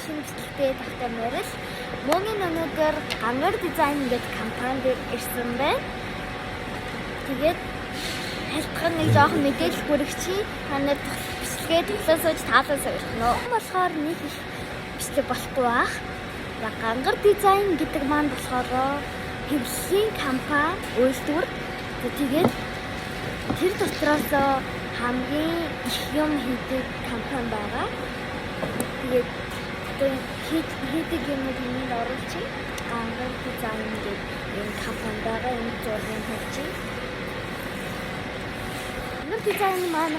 шинэ бичлэгтэй тахтай морил. Мөнгийн өнөөдөр гангар дизайн гэдэг компани дээр ирсэн байна. Тэгээд хайлтгар нэг жоохон мэдээлэл хүргэчихье. Та нар бичлэгээ тоглосооч таалан суух нөө. Болохоор нэг их бичлэг болохгүй бах. Гангар дизайн гэдэг маань болохоор хэвлэлийн компани үйлдвэр. Тэгээд тэр дотроос хамгийн их юм хийдэг компани байгаа. Тэгээд хийдэг юмнуудыг оруулчих. Гангар дизайн гэдэг энэ компани байгаа. Энэ зургийг тавьчих. Гангар дизайн маань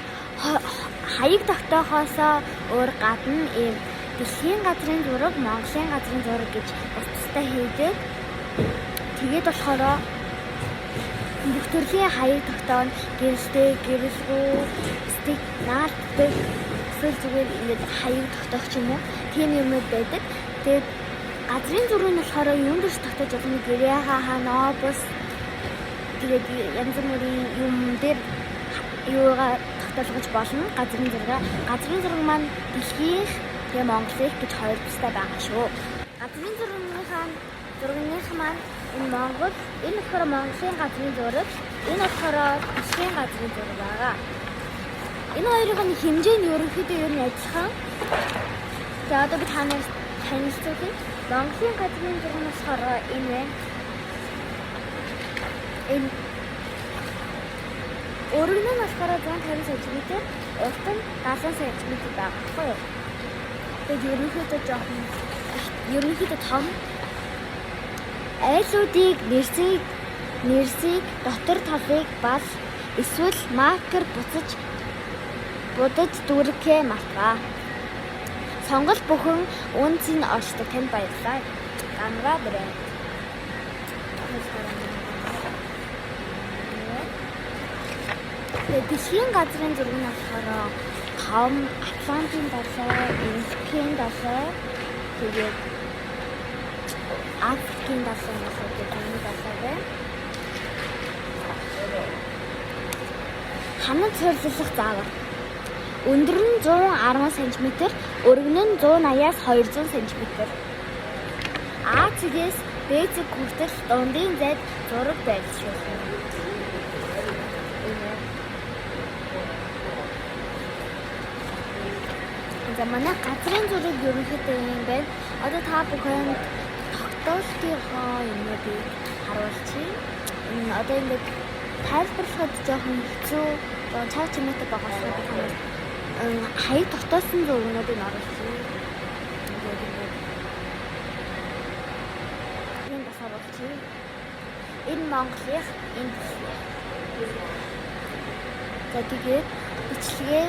хаяг тогтоохоосоо өөр гадна ийм дэлхийн газрын зураг, Монголын газрын зураг гэж бусдаа хийдэг. Тэгээд болохоор бүх төрлийн хаяг тогтооно. Гэрэлтэй, гэрэлгүй, стик, наалтдаг, эсвэл зүгээр ингэж хаяг тогтоох ч юм уу. Тийм юмуд байдаг. Тэгээд газрын зураг нь болохоор юунд ч тогтоож болно. Гэрээхаа ханаа бус тэгээд янз бүрийн юм дээр юугаа тогтоолгож болно. Газрын зураг. Газрын зураг маань дэлхийн тэгээ Монголын гэж хоёр тустай байгаа шүү. Газрын зурагных маань энэ Монгол, энэ болохоор Монголын газрын зураг, энэ болохоор дэлхийн газрын зураг байгаа. Энэ хоёрын хэмжээ нь ерөнхийдөө ер нь адилхан. За одоо би танаас танилцуулъя. Монголын газрын зураг нь болохоор энэ байна. Энэ өргөн нь болохоор 150 см, урт нь 70 см байгаа байхгүй юу? Тэгээд ерөнхийдөө том айлуудыг нэрсийг дотор талыг бас эсвэл маркер будаж дүүргэх мартаа. Сонголт бүхэн үнцийг олждог. Танд баярлалаа. Гангара брэнд. Дэлхийн газрын зураг нь болохоор том Атлантын далай, Индикийн далай, тэгээд Африкийн далай гэдэг энэ далай байна. Ханад суурилах заавар. Өндөр нь 110 см, өргөн нь 180-аас 200 см. Цэгээс бэзэг хүртэл дундын зайд зураг байлшуулна. За манай газрын зураг ерөнхийдөө юм байна. Одоо та бүхэн тогтоолтынхоо юмнуудыг харуулчих. Одоо ингээд тайлбарлахад жоохон хэцүү цааш чимээтэй байгаа болохоор хаяг тогтоосон зургуудыг оруулчих. Энэ бас оруулчих. Энэ Монголын энэ за тэгээд бичлэгээ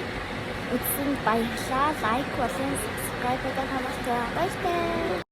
үзсэнд баярлалаа. Лайк болон subscribe-ыг хамгаалцгаая. Баярлалаа.